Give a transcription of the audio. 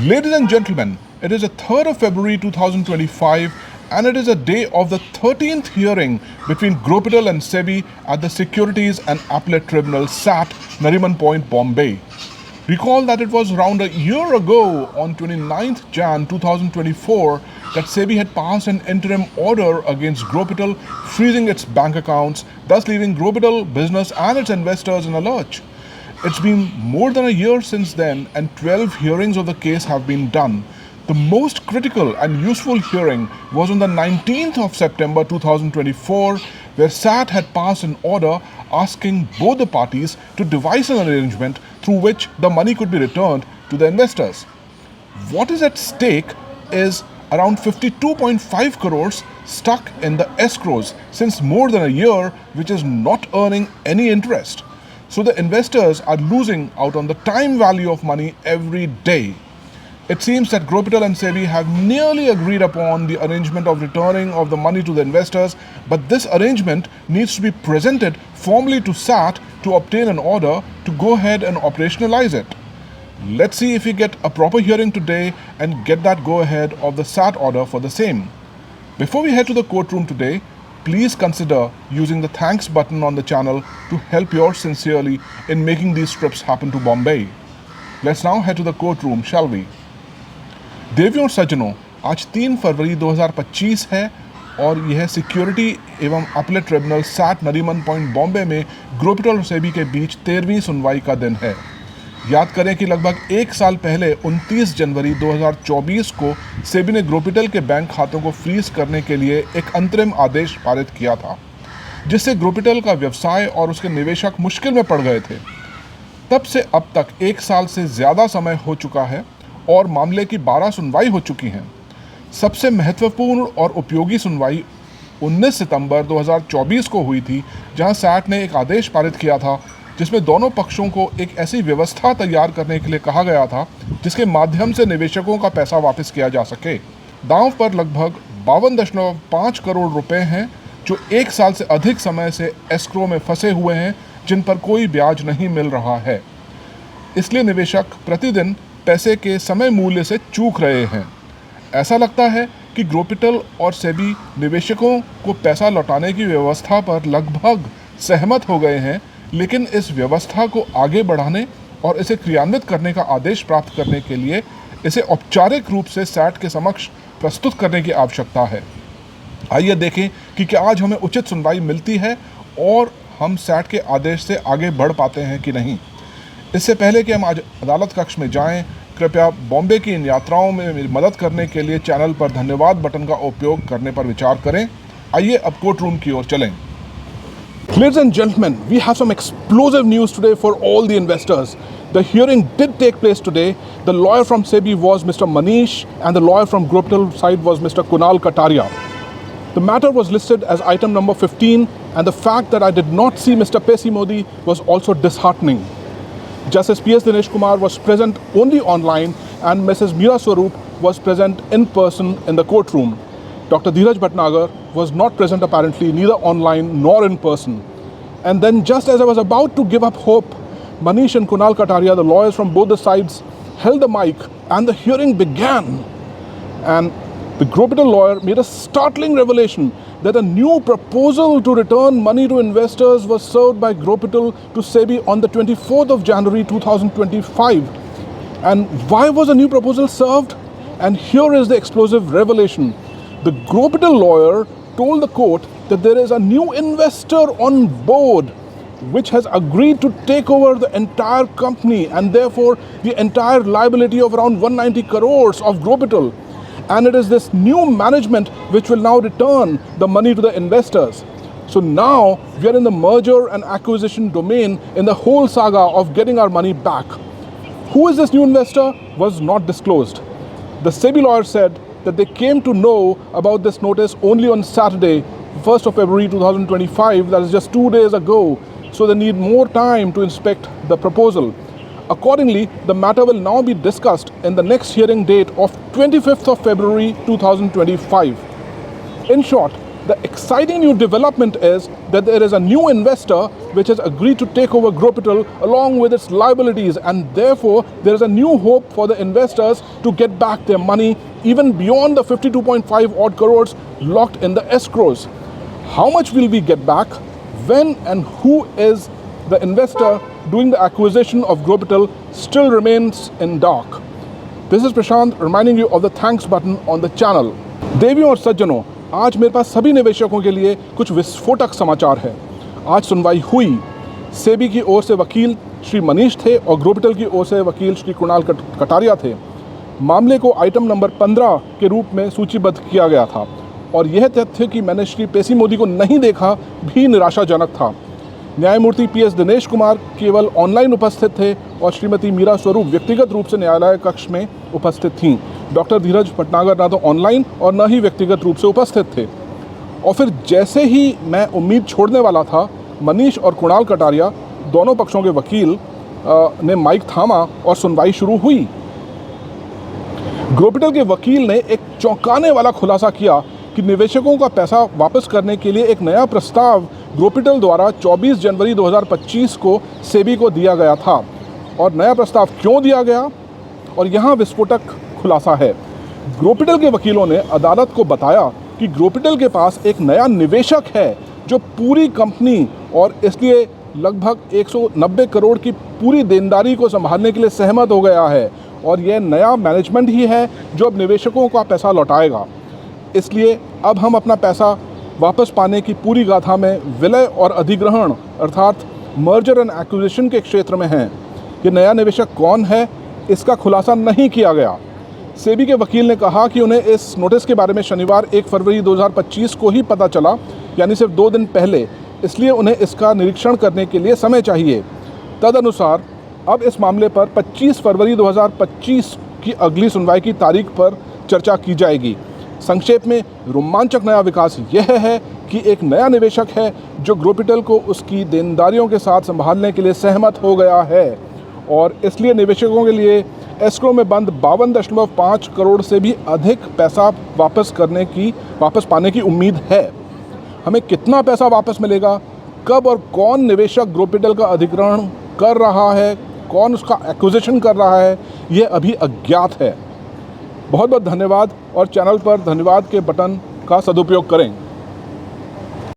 Ladies and gentlemen, it is the 3rd of February 2025 and it is a day of the 13th hearing between Gropital and SEBI at the Securities and Appellate Tribunal SAT, Nariman Point, Bombay. Recall that it was around a year ago on 29th Jan 2024 that SEBI had passed an interim order against Gropital, freezing its bank accounts, thus leaving Gropital business and its investors in a lurch. It's been more than a year since then, and 12 hearings of the case have been done. The most critical and useful hearing was on the 19th of September 2024, where SAT had passed an order asking both the parties to devise an arrangement through which the money could be returned to the investors. What is at stake is around 52.5 crores stuck in the escrows since more than a year, which is not earning any interest. So the investors are losing out on the time value of money every day. It seems that Gropital and SEBI have nearly agreed upon the arrangement of returning of the money to the investors, but this arrangement needs to be presented formally to SAT to obtain an order to go ahead and operationalize it. Let's see if we get a proper hearing today and get that go ahead of the SAT order for the same. Before we head to the courtroom today, please consider using the thanks button on the channel to help yours sincerely in making these trips happen to Bombay. Let's now head to the courtroom, shall we? देवियों और सज्जनों, आज 3 फरवरी 2025 है और यह security एवं appellate tribunal SAT Nariman Point Bombay में ग्रोपिटल और सेबी के बीच 13वीं सुनवाई का दिन है। याद करें कि लगभग एक साल पहले 29 जनवरी 2024 को सेबी ने ग्रोपिटल के बैंक खातों को फ्रीज करने के लिए एक अंतरिम आदेश पारित किया था, जिससे ग्रोपिटल का व्यवसाय और उसके निवेशक मुश्किल में पड़ गए थे। तब से अब तक एक साल से ज़्यादा समय हो चुका है और मामले की 12 सुनवाई हो चुकी हैं। सबसे महत्वपूर्ण और उपयोगी सुनवाई 19 सितंबर 2024 को हुई थी, जहां सैट ने एक आदेश पारित किया था जिसमें दोनों पक्षों को एक ऐसी व्यवस्था तैयार करने के लिए कहा गया था जिसके माध्यम से निवेशकों का पैसा वापस किया जा सके। दांव पर लगभग 52.5 करोड़ रुपए हैं जो एक साल से अधिक समय से एस्क्रो में फंसे हुए हैं, जिन पर कोई ब्याज नहीं मिल रहा है। इसलिए निवेशक प्रतिदिन पैसे के समय मूल्य से चूक रहे हैं। ऐसा लगता है कि ग्रोपिटल और सेबी निवेशकों को पैसा लौटाने की व्यवस्था पर लगभग सहमत हो गए हैं, लेकिन इस व्यवस्था को आगे बढ़ाने और इसे क्रियान्वित करने का आदेश प्राप्त करने के लिए इसे औपचारिक रूप से सैट के समक्ष प्रस्तुत करने की आवश्यकता है। आइए देखें कि क्या आज हमें उचित सुनवाई मिलती है और हम सैट के आदेश से आगे बढ़ पाते हैं कि नहीं। इससे पहले कि हम आज अदालत कक्ष में जाएं, कृपया बॉम्बे की इन यात्राओं में मेरी मदद करने के लिए चैनल पर धन्यवाद बटन का उपयोग करने पर विचार करें। आइए अब कोर्ट रूम की ओर चलें। Ladies and gentlemen, we have some explosive news today for all the investors. The hearing did take place today. The lawyer from SEBI was Mr. Manish and the lawyer from Gropital side was Mr. Kunal Kataria. The matter was listed as item number 15, and the fact that I did not see Mr. Pesi Modi was also disheartening. Justice P.S. Dinesh Kumar was present only online and Mrs. Meera Swaroop was present in person in the courtroom. Dr. Dheeraj Bhatnagar was not present apparently, neither online nor in person. And then just as I was about to give up hope, Manish and Kunal Kataria, the lawyers from both the sides, held the mic and the hearing began. And the Gropital lawyer made a startling revelation that a new proposal to return money to investors was served by Gropital to SEBI on the 24th of January 2025. And why was a new proposal served? And here is the explosive revelation. The Gropital lawyer told the court that there is a new investor on board which has agreed to take over the entire company and therefore the entire liability of around 190 crores of Gropital. And it is this new management which will now return the money to the investors. So now we are in the merger and acquisition domain in the whole saga of getting our money back. Who is this new investor was not disclosed. The SEBI lawyer said that they came to know about this notice only on Saturday, 1st of February 2025, that is just 2 days ago, so they need more time to inspect the proposal. Accordingly, the matter will now be discussed in the next hearing date of 25th of February 2025. In short, The exciting new development is that there is a new investor which has agreed to take over Gropital along with its liabilities, and therefore there is a new hope for the investors to get back their money even beyond the 52.5 odd crores locked in the escrows. How much will we get back? When and who is the investor doing the acquisition of Gropital still remains in dark. This is Prashant reminding you of the thanks button on the channel. देवियों और सज्जनों, आज मेरे पास सभी निवेशकों के लिए कुछ विस्फोटक समाचार है। आज सुनवाई हुई। सेबी की ओर से वकील श्री मनीष थे और ग्रोपिटल की ओर से वकील श्री कुणाल कटारिया थे। मामले को आइटम नंबर 15 के रूप में सूचीबद्ध किया गया था और यह तथ्य कि मैंने श्री पेशी मोदी को नहीं देखा भी निराशाजनक था। न्यायमूर्ति PS दिनेश कुमार केवल ऑनलाइन उपस्थित थे और श्रीमती मीरा स्वरूप व्यक्तिगत रूप से न्यायालय कक्ष में उपस्थित थीं। डॉक्टर धीरज भटनागर ना तो ऑनलाइन और न ही व्यक्तिगत रूप से उपस्थित थे। और फिर जैसे ही मैं उम्मीद छोड़ने वाला था, मनीष और कुणाल कटारिया दोनों पक्षों के वकील ने माइक थामा और सुनवाई शुरू हुई। ग्रोपिटल के वकील ने एक चौंकाने वाला खुलासा किया कि निवेशकों का पैसा वापस करने के लिए एक नया प्रस्ताव ग्रोपिटल द्वारा 24 जनवरी 2025 को सेबी को दिया गया था। और नया प्रस्ताव क्यों दिया गया, और यहाँ विस्फोटक खुलासा है। ग्रोपिटल के वकीलों ने अदालत को बताया कि ग्रोपिटल के पास एक नया निवेशक है जो पूरी कंपनी और इसलिए लगभग 190 करोड़ की पूरी देनदारी को संभालने के लिए सहमत हो गया है, और यह नया मैनेजमेंट ही है जो अब निवेशकों का पैसा लौटाएगा। इसलिए अब हम अपना पैसा वापस पाने की पूरी गाथा में विलय और अधिग्रहण अर्थात मर्जर एंड एक्विजिशन के क्षेत्र में हैं। ये नया निवेशक कौन है, इसका खुलासा नहीं किया गया। सेबी के वकील ने कहा कि उन्हें इस नोटिस के बारे में शनिवार 1 फरवरी 2025 को ही पता चला, यानी सिर्फ 2 दिन पहले, इसलिए उन्हें इसका निरीक्षण करने के लिए समय चाहिए। तदनुसार अब इस मामले पर 25 फरवरी 2025 की अगली सुनवाई की तारीख पर चर्चा की जाएगी। संक्षेप में रोमांचक नया विकास यह है कि एक नया निवेशक है जो ग्रोपिटल को उसकी देनदारियों के साथ संभालने के लिए सहमत हो गया है, और इसलिए निवेशकों के लिए एस्क्रो में बंद 52.5 करोड़ से भी अधिक पैसा वापस पाने की उम्मीद है। हमें कितना पैसा वापस मिलेगा, कब और कौन निवेशक ग्रोपिटल का अधिग्रहण कर रहा है, कौन उसका एक्विजिशन कर रहा है, यह अभी अज्ञात है। बहुत बहुत धन्यवाद, और चैनल पर धन्यवाद के बटन का सदुपयोग करें।